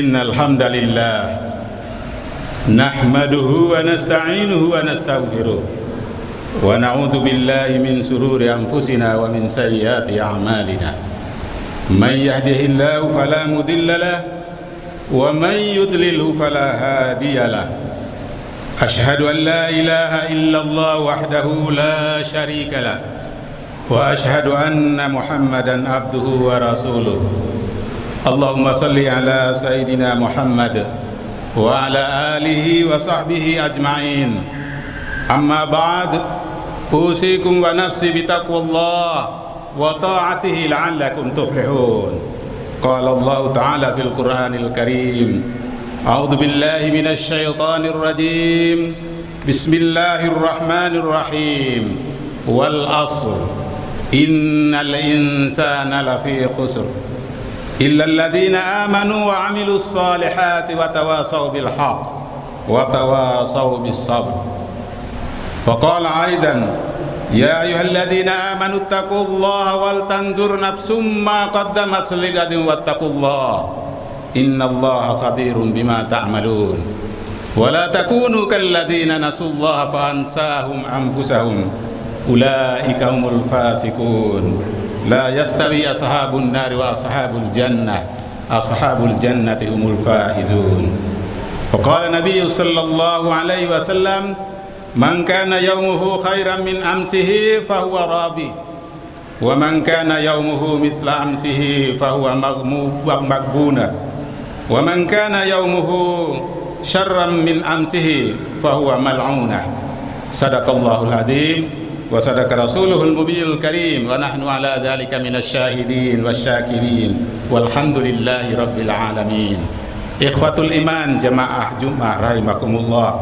Innal hamdalillah nahmaduhu wa nasta'inuhu wa nastaghfiruh wa na'udzu billahi min shururi anfusina wa min sayyiati a'malina. May yahdihillahu fala mudilla lahu wa may yudlilhu fala hadiya lahu. Ashhadu an la ilaha illallah wahdahu la syarika lahu wa ashhadu anna Muhammadan abduhu wa rasuluh. Allahumma salli ala Sayyidina Muhammad wa ala alihi wa sahbihi ajma'in. Amma ba'd, usikum wa nafsi bitaqwallah wa ta'atihi la'allakum tuflihun. Qala Allah ta'ala fil Qur'anil Karim, a'udzu billahi minasy syaithanir rajim. Bismillahirrahmanirrahim. Wal 'ashr innal insana lafi khusr illa alladhina amanu wa 'amilus salihati wa tawasaw bil haqq wa tawasaw bis sabr. Wa qala aidan ya ayyuhalladhina amanu taqullaha wal tanzur nafsum ma qaddamat lighadin wattaqullaha innallaha khabirun bima ta'malun. Wa la takunu kalladhina nasullaha fa ansahum anfusahum ulaika humul fasiqun. La yastawi ashabun nari wa ashabul jannah, ashabul jannati humul faizun. Wa qala Nabi sallallahu alaihi wasallam, man kana yaumuhu khairan min amsihi fahuwa rabi, wa man kana yaumuhu mithla amsihi fahuwa maghbuna, wa man kana yaumuhu syarran min amsihi fahuwa mal'una. Sadaqallahul adzim wa sadaqa rasuluhul mubinil karim wa nahnu ala dzalika minasyahidin wasyakirin walhamdulillahi rabbil alamin. Ikhwatul iman jamaah Jumat rahimakumullah,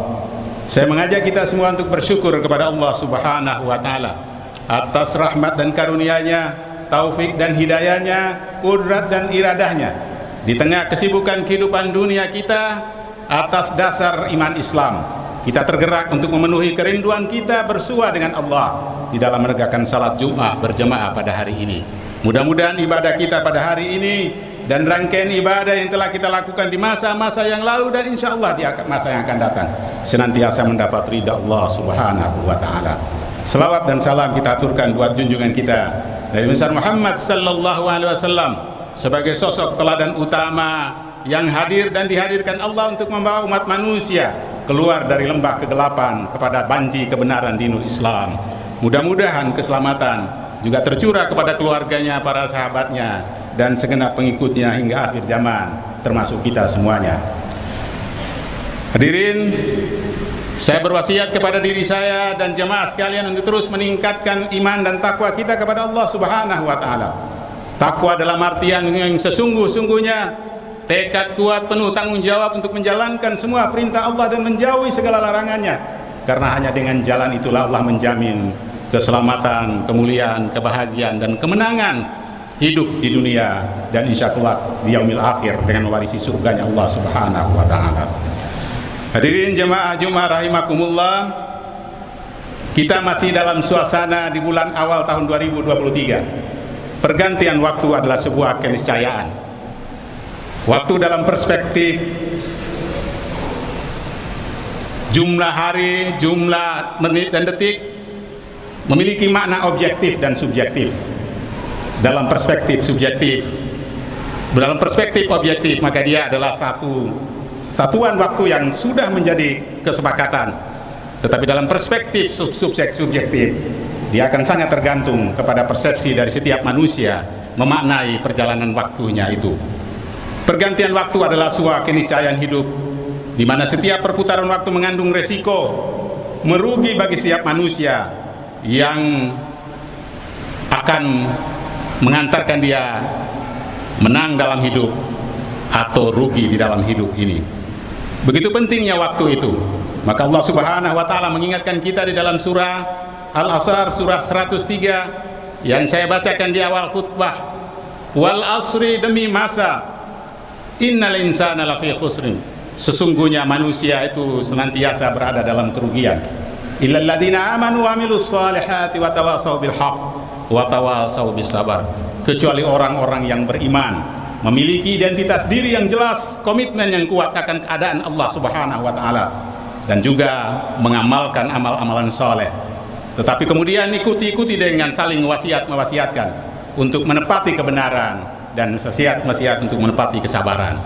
saya mengajak kita semua untuk bersyukur kepada Allah Subhanahu wa taala atas rahmat dan karunia-Nya, taufik dan hidayahnya, kudrat dan iradahnya di tengah kesibukan kehidupan dunia kita. Atas dasar iman Islam, kita tergerak untuk memenuhi kerinduan kita bersua dengan Allah di dalam menegakkan salat Jumat berjamaah pada hari ini. Mudah-mudahan ibadah kita pada hari ini dan rangkaian ibadah yang telah kita lakukan di masa-masa yang lalu dan insya Allah di masa yang akan datang senantiasa mendapat ridha Allah Subhanahu wa ta'ala. Selawat dan salam kita aturkan buat junjungan kita Nabi besar Muhammad sallallahu alaihi wasallam sebagai sosok teladan utama yang hadir dan dihadirkan Allah untuk membawa umat manusia keluar dari lembah kegelapan kepada banci kebenaran dinul Islam. Mudah-mudahan keselamatan juga tercurah kepada keluarganya, para sahabatnya, dan segenap pengikutnya hingga akhir zaman, termasuk kita semuanya. Hadirin, saya berwasiat kepada diri saya dan jemaah sekalian untuk terus meningkatkan iman dan takwa kita kepada Allah Subhanahu wa ta'ala. Takwa dalam artian yang sesungguh-sungguhnya, tekad kuat, penuh tanggung jawab untuk menjalankan semua perintah Allah dan menjauhi segala larangannya. Karena hanya dengan jalan itulah Allah menjamin keselamatan, kemuliaan, kebahagiaan, dan kemenangan hidup di dunia dan insya Allah di yaumil akhir dengan mewarisi surganya Allah Subhanahu wa ta'ala. Hadirin jemaah Jumat rahimakumullah, kita masih dalam suasana di bulan awal tahun 2023. Pergantian waktu adalah sebuah keniscayaan. Waktu dalam perspektif jumlah hari, jumlah menit dan detik memiliki makna objektif dan subjektif. Dalam perspektif subjektif, dalam perspektif objektif, maka dia adalah satuan waktu yang sudah menjadi kesepakatan. Tetapi dalam perspektif subjektif, dia akan sangat tergantung kepada persepsi dari setiap manusia memaknai perjalanan waktunya itu. Pergantian waktu adalah sebuah keniscayaan hidup di mana setiap perputaran waktu mengandung resiko merugi bagi setiap manusia yang akan mengantarkan dia menang dalam hidup atau rugi di dalam hidup ini. Begitu pentingnya waktu itu. Maka Allah Subhanahu wa ta'ala mengingatkan kita di dalam surah Al-Asr surah 103 yang saya bacakan di awal khutbah. Wal asri, demi masa, innal insana lafi khusrin, sesungguhnya manusia itu senantiasa berada dalam kerugian. Illal ladzina amanu wa amilus salihati wa tawasaw bil haqq wa tawasaw bis sabar, kecuali orang-orang yang beriman memiliki identitas diri yang jelas, komitmen yang kuat akan keadaan Allah Subhanahu wa taala, dan juga mengamalkan amal-amalan soleh. Tetapi kemudian ikuti dengan saling mewasiatkan untuk menepati kebenaran dan wasiat untuk menepati kesabaran.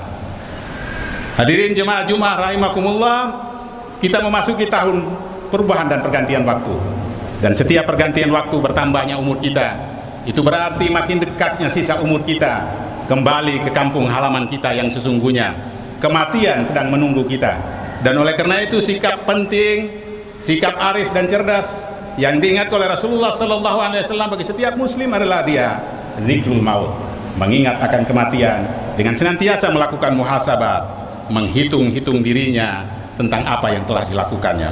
Hadirin jemaah Jumat rahimakumullah, kita memasuki tahun perubahan dan pergantian waktu. Dan setiap pergantian waktu bertambahnya umur kita, itu berarti makin dekatnya sisa umur kita kembali ke kampung halaman kita yang sesungguhnya. Kematian sedang menunggu kita. Dan oleh karena itu sikap penting, sikap arif dan cerdas yang diingat oleh Rasulullah SAW bagi setiap muslim adalah dia zikrul maut, mengingat akan kematian dengan senantiasa melakukan muhasabah, menghitung-hitung dirinya tentang apa yang telah dilakukannya.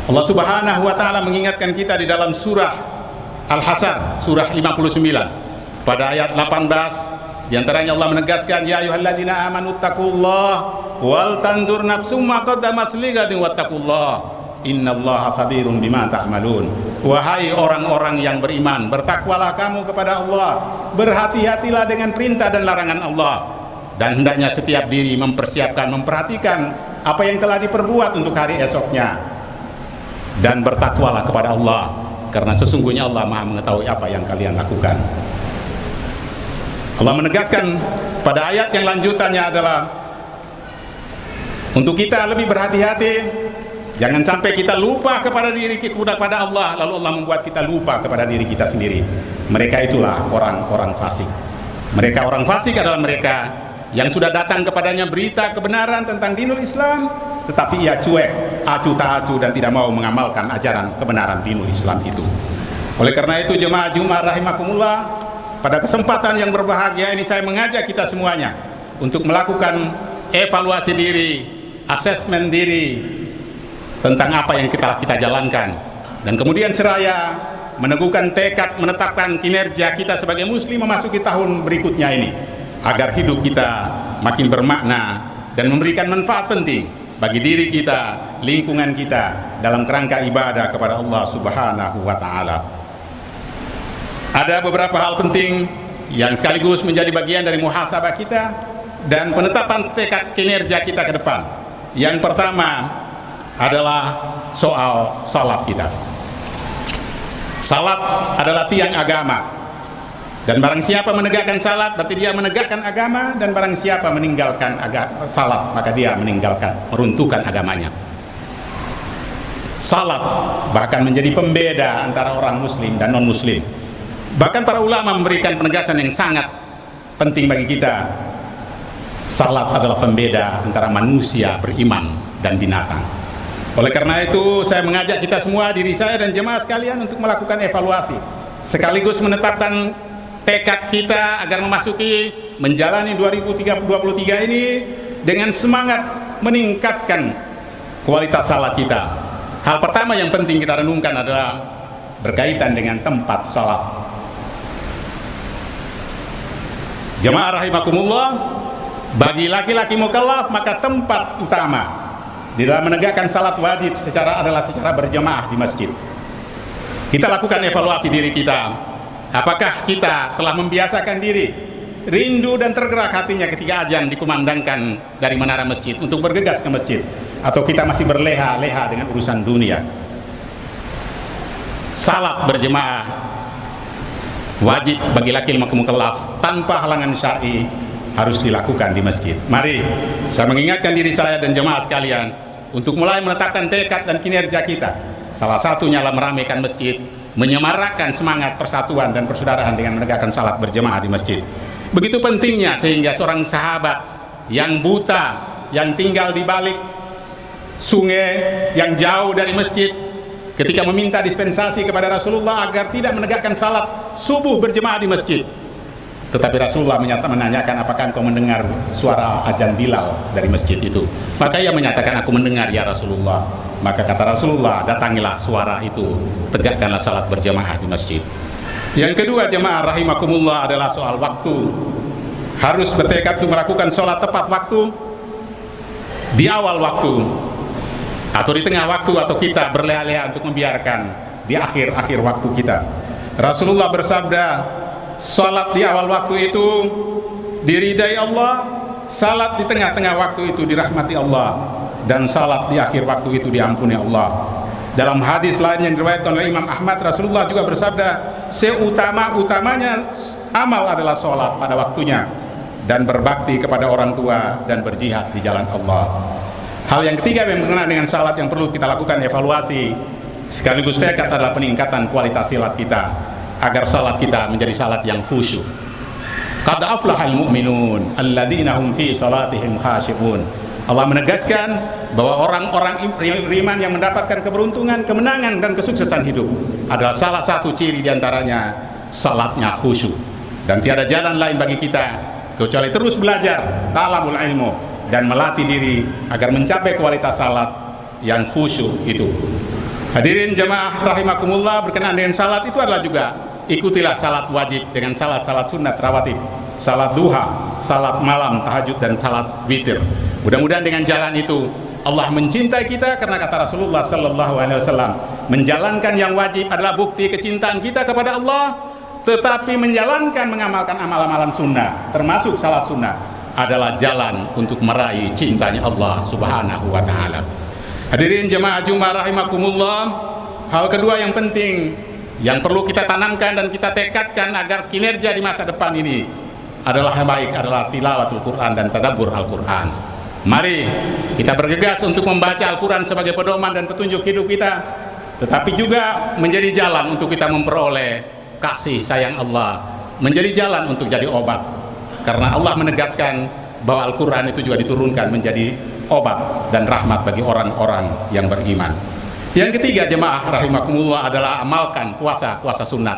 Allah Subhanahu wa taala mengingatkan kita di dalam surah Al-Hasyr, surah 59 pada ayat 18, di antaranya Allah menegaskan, ya ayyuhalladzina amanu taqullaha wal tanzur nafsum ma qaddamat lighadin wattaqullaha innallaha khabirum bima ta'malun. Wahai orang-orang yang beriman, bertakwalah kamu kepada Allah, berhati-hatilah dengan perintah dan larangan Allah, dan hendaknya setiap diri memperhatikan apa yang telah diperbuat untuk hari esoknya, dan bertakwalah kepada Allah, karena sesungguhnya Allah Maha mengetahui apa yang kalian lakukan. Allah menegaskan pada ayat yang lanjutannya adalah untuk kita lebih berhati-hati, jangan sampai kita lupa kepada diri kita, kepada Allah, lalu Allah membuat kita lupa kepada diri kita sendiri. Mereka itulah orang-orang fasik. Mereka orang fasik adalah mereka yang sudah datang kepadanya berita kebenaran tentang dinul Islam, tetapi ia cuek, acuh tak acuh, dan tidak mau mengamalkan ajaran kebenaran dinul Islam itu. Oleh karena itu jemaah Jumat rahimakumullah, pada kesempatan yang berbahagia ini saya mengajak kita semuanya untuk melakukan evaluasi diri, asesmen diri tentang apa yang kita jalankan, dan kemudian seraya meneguhkan tekad menetapkan kinerja kita sebagai muslim memasuki tahun berikutnya ini, agar hidup kita makin bermakna dan memberikan manfaat penting bagi diri kita, lingkungan kita, dalam kerangka ibadah kepada Allah Subhanahu wa taala. Ada beberapa hal penting yang sekaligus menjadi bagian dari muhasabah kita dan penetapan tekad kinerja kita ke depan. Yang pertama adalah soal salat kita. Salat adalah tiang agama, dan barang siapa menegakkan salat berarti dia menegakkan agama, dan barang siapa meninggalkan salat maka dia meninggalkan, meruntuhkan agamanya. Salat bahkan menjadi pembeda antara orang muslim dan non muslim. Bahkan para ulama memberikan penegasan yang sangat penting bagi kita. Salat adalah pembeda antara manusia beriman dan binatang. Oleh karena itu saya mengajak kita semua, diri saya dan jemaah sekalian, untuk melakukan evaluasi sekaligus menetapkan tekad kita agar memasuki menjalani 2023 ini dengan semangat meningkatkan kualitas salat kita. Hal pertama yang penting kita renungkan adalah berkaitan dengan tempat salat. Jemaah rahimakumullah, bagi laki-laki mukallaf maka tempat utama di dalam menegakkan salat wajib adalah secara berjamaah di masjid. Kita lakukan evaluasi diri kita. Apakah kita telah membiasakan diri rindu dan tergerak hatinya ketika azan dikumandangkan dari menara masjid untuk bergegas ke masjid, atau kita masih berleha-leha dengan urusan dunia? Salat berjemaah wajib bagi laki-laki mukallaf tanpa halangan syar'i harus dilakukan di masjid. Mari saya mengingatkan diri saya dan jemaah sekalian untuk mulai menetapkan tekad dan kinerja kita. Salah satunya adalah meramaikan masjid, menyemarakkan semangat persatuan dan persaudaraan dengan menegakkan salat berjemaah di masjid. Begitu pentingnya sehingga seorang sahabat yang buta, yang tinggal di balik sungai yang jauh dari masjid, ketika meminta dispensasi kepada Rasulullah agar tidak menegakkan salat subuh berjemaah di masjid, tetapi Rasulullah menanyakan, apakah engkau mendengar suara azan Bilal dari masjid itu? Maka ia menyatakan, aku mendengar ya Rasulullah. Maka kata Rasulullah, datangilah suara itu, tegakkanlah salat berjamaah di masjid. Yang kedua jemaah rahimakumullah adalah soal waktu. Harus bertekad untuk melakukan sholat tepat waktu, di awal waktu atau di tengah waktu, atau kita berleha-leha untuk membiarkan di akhir waktu kita. Rasulullah bersabda, salat di awal waktu itu diridai Allah, salat di tengah-tengah waktu itu dirahmati Allah, dan salat di akhir waktu itu diampuni Allah. Dalam hadis lain yang diriwayatkan oleh Imam Ahmad, Rasulullah juga bersabda, seutama-utamanya amal adalah sholat pada waktunya, dan berbakti kepada orang tua, dan berjihad di jalan Allah. Hal yang ketiga yang berkenaan dengan salat yang perlu kita lakukan evaluasi sekaligus tekad adalah peningkatan kualitas salat kita, agar salat kita menjadi salat yang khusyuk. Qad aflahal mu'minun alladzina hum fi salatihim khashi'un. Allah menegaskan bahwa orang-orang beriman yang mendapatkan keberuntungan, kemenangan, dan kesuksesan hidup adalah salah satu ciri diantaranya salatnya khusyuk. Dan tiada jalan lain bagi kita kecuali terus belajar talabul ilmu dan melatih diri agar mencapai kualitas salat yang khusyuk itu. Hadirin jamaah rahimakumullah, berkenaan dengan salat itu adalah juga ikutilah salat wajib dengan salat-salat sunat rawatib, salat duha, salat malam, tahajud, dan salat witir. Mudah-mudahan dengan jalan itu Allah mencintai kita, karena kata Rasulullah sallallahu alaihi wasallam, menjalankan yang wajib adalah bukti kecintaan kita kepada Allah, tetapi menjalankan, mengamalkan amal-amalan sunnah termasuk salat sunnah adalah jalan untuk meraih cintanya Allah subhanahu wa ta'ala. Hadirin jemaah Jumat rahimakumullah, hal kedua yang penting yang perlu kita tanamkan dan kita tekadkan agar kinerja di masa depan ini adalah tilawatul Quran dan tadabbur Al-Quran. Mari kita bergegas untuk membaca Al-Quran sebagai pedoman dan petunjuk hidup kita, tetapi juga menjadi jalan untuk kita memperoleh kasih sayang Allah, menjadi jalan untuk jadi obat, karena Allah menegaskan bahwa Al-Quran itu juga diturunkan menjadi obat dan rahmat bagi orang-orang yang beriman. Yang ketiga jemaah rahimakumullah adalah amalkan puasa sunat.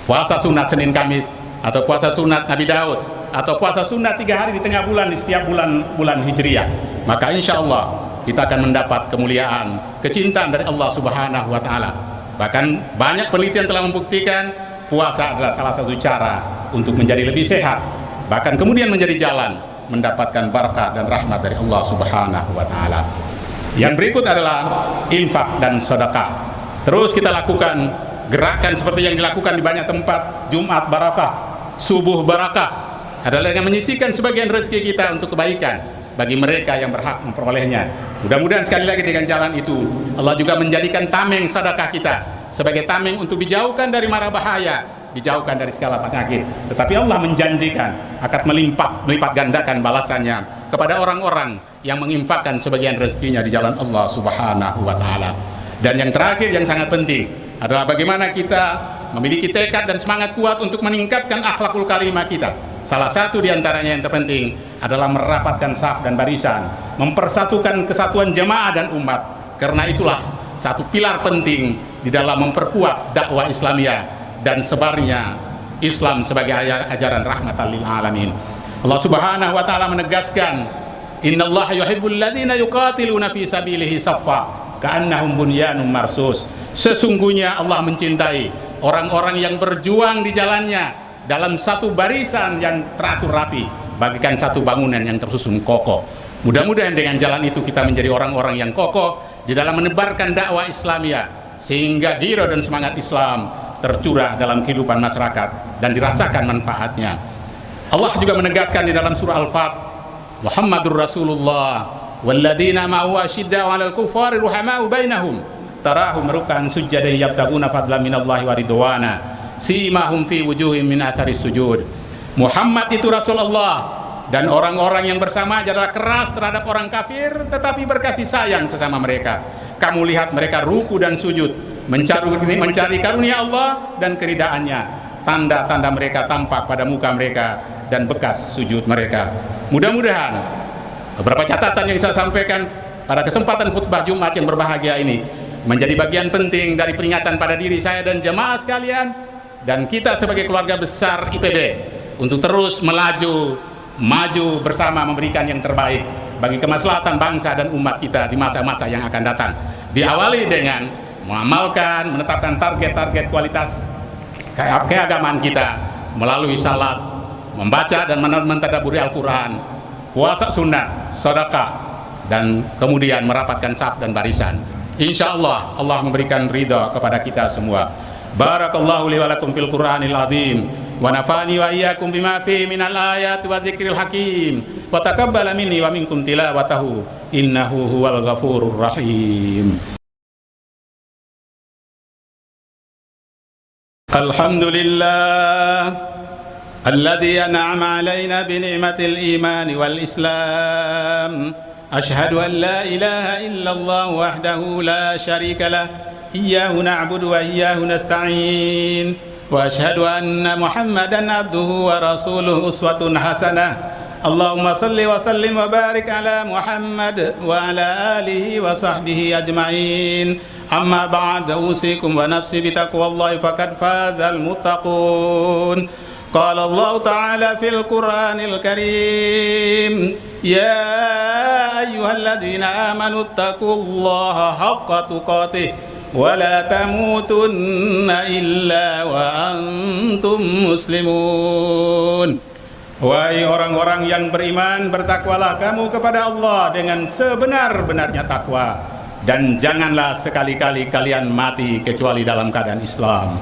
Puasa sunat Senin Kamis, atau puasa sunat Nabi Daud, atau puasa sunat 3 hari di tengah bulan di setiap bulan Hijriah. Maka insya Allah kita akan mendapat kemuliaan, kecintaan dari Allah subhanahu wa ta'ala. Bahkan banyak penelitian telah membuktikan puasa adalah salah satu cara untuk menjadi lebih sehat, bahkan kemudian menjadi jalan mendapatkan barakah dan rahmat dari Allah subhanahu wa ta'ala. Yang berikut adalah infak dan sedekah. Terus kita lakukan gerakan seperti yang dilakukan di banyak tempat. Jumat barakah, subuh barakah adalah yang menyisihkan sebagian rezeki kita untuk kebaikan bagi mereka yang berhak memperolehnya. Mudah-mudahan sekali lagi dengan jalan itu Allah juga menjadikan tameng sedekah kita sebagai tameng untuk dijauhkan dari mara bahaya, dijauhkan dari segala penyakit. Tetapi Allah menjanjikan akan melipat gandakan balasannya kepada orang-orang yang menginfakkan sebagian rezekinya di jalan Allah subhanahu wa ta'ala. Dan yang terakhir yang sangat penting adalah bagaimana kita memiliki tekad dan semangat kuat untuk meningkatkan akhlakul karimah kita. Salah satu diantaranya yang terpenting adalah merapatkan saf dan barisan, mempersatukan kesatuan jemaah dan umat. Karena itulah satu pilar penting di dalam memperkuat dakwah Islamiyah dan sebarnya Islam sebagai ajaran rahmatan lil alamin. Allah subhanahu wa ta'ala menegaskan, innallaha yuhibbul ladzina yuqatiluna fi sabilihi saffa ka'annahum bunyanun marsus. Sesungguhnya Allah mencintai orang-orang yang berjuang di jalannya dalam satu barisan yang teratur rapi, bagikan satu bangunan yang tersusun kokoh. Mudah-mudahan dengan jalan itu kita menjadi orang-orang yang kokoh di dalam menebarkan dakwah Islamiyah, sehingga giro dan semangat Islam tercurah dalam kehidupan masyarakat dan dirasakan manfaatnya. Allah juga menegaskan di dalam surah Al-Fat, Muhammadur Rasulullah walladzina ma'hu asyidda'u 'alal kuffari ruhama'u bainahum tarahum ruk'an sujjadan yabtaguna fadlan minallahi wa ridwana simahum fi wujuhim min atharis sujud. Muhammad itu Rasulullah, dan orang-orang yang bersama adalah keras terhadap orang kafir tetapi berkasih sayang sesama mereka. Kamu lihat mereka ruku dan sujud mencari karunia Allah dan keridaannya. Tanda-tanda mereka tampak pada muka mereka dan bekas sujud mereka. Mudah-mudahan beberapa catatan yang saya sampaikan pada kesempatan khutbah Jumat yang berbahagia ini menjadi bagian penting dari peringatan pada diri saya dan jemaah sekalian, dan kita sebagai keluarga besar IPB untuk terus maju bersama memberikan yang terbaik bagi kemaslahatan bangsa dan umat kita di masa-masa yang akan datang. Diawali dengan mengamalkan, menetapkan target-target kualitas keagamaan kita melalui salat, membaca dan mentadabburi Al-Quran, puasa sunnah, sedekah, dan kemudian merapatkan saf dan barisan. Insya Allah memberikan ridha kepada kita semua. Barakallahu li wa lakum fil Qur'anil azim wa nafani wa iyyakum bima fihi minal ayati wa dzikril hakim wa taqabbala minni wa minkum tilawatahu innahu huwal ghafurur rahim. Alhamdulillah alladzi an'ama alaina bi ni'matil iman wal islam. Ashhadu an la ilaha illallah wahdahu la syarika lah. Iyyahu na'budu wa iyyahu nasta'in. Wa ashhadu anna Muhammadan abduhu wa rasuluhu uswatun hasanah. Allahumma salli wa sallim wa barik ala Muhammad wa ala alihi wa sahbihi ajma'in. Amma ba'd, usikum wa nafsi bitaqwallahi faqad fazal muttaqun. Qala Allah Ta'ala fil Qur'anil Karim, ya ayyuhalladzina amanu taqullaha haqqa tuqatih wa la tamutunna illa wa antum muslimun. Wahai orang-orang yang beriman, bertakwalah kamu kepada Allah dengan sebenar-benarnya takwa, dan janganlah sekali-kali kalian mati kecuali dalam keadaan Islam.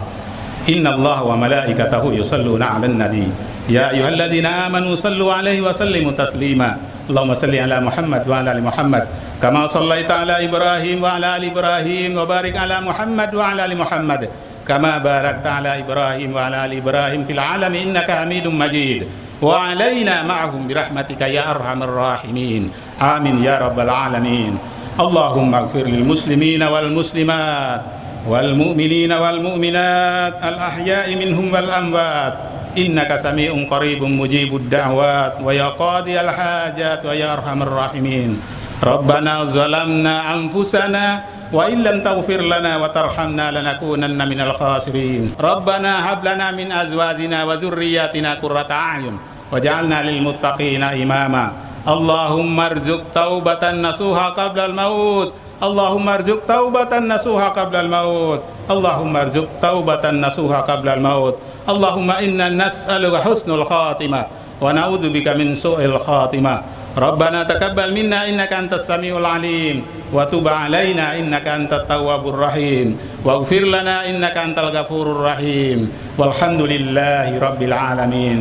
Innallaha wa malaikatahu yusalluna 'alan nabi ya ayyuhalladzina amanu sallu 'alaihi wa sallimu taslima. Allahumma salli ala Muhammad wa ala ali Muhammad kama shallaita ala Ibrahim wa ala ali Ibrahim wa barik ala Muhammad wa ala ali Muhammad kama barakta ala Ibrahim wa ala ali Ibrahim fil 'alamin innaka Hamidum Majid. Wa 'alaina ma'ahum birahmatika ya arhamar rahimin. Amin ya rabbal alamin. Allahumma ighfir lil muslimina wal muslimat wal mu'minina wal mu'minat al ahya'i minhum wal amwat innaka sami'un qaribun mujibud da'wat wa ya qadiyal hajat wa ya arhamar rahimin. Rabbana zalamna anfusana wa illam taghfir lana wa tarhamna lanakunanna minal khasirin. Rabbana hab lana min azwajina wa dhurriyyatina qurrata a'yun waj'alna lil muttaqina imama. Allahumma arzuq taubatan nasuha qabla al maut. Allahumma arzuq taubatan nasuha qabla al maut. Allahumma arzuq taubatan nasuha qabla al maut. Allahumma inna nas'aluka husnul khatimah wa na'udzubika min su'il khatimah. Rabbana taqabbal minna innaka antas samiul alim wa tub alaina innaka antat tawwabur rahim waghfir lana innaka antal ghafurur rahim. Walhamdulillahi rabbil alamin.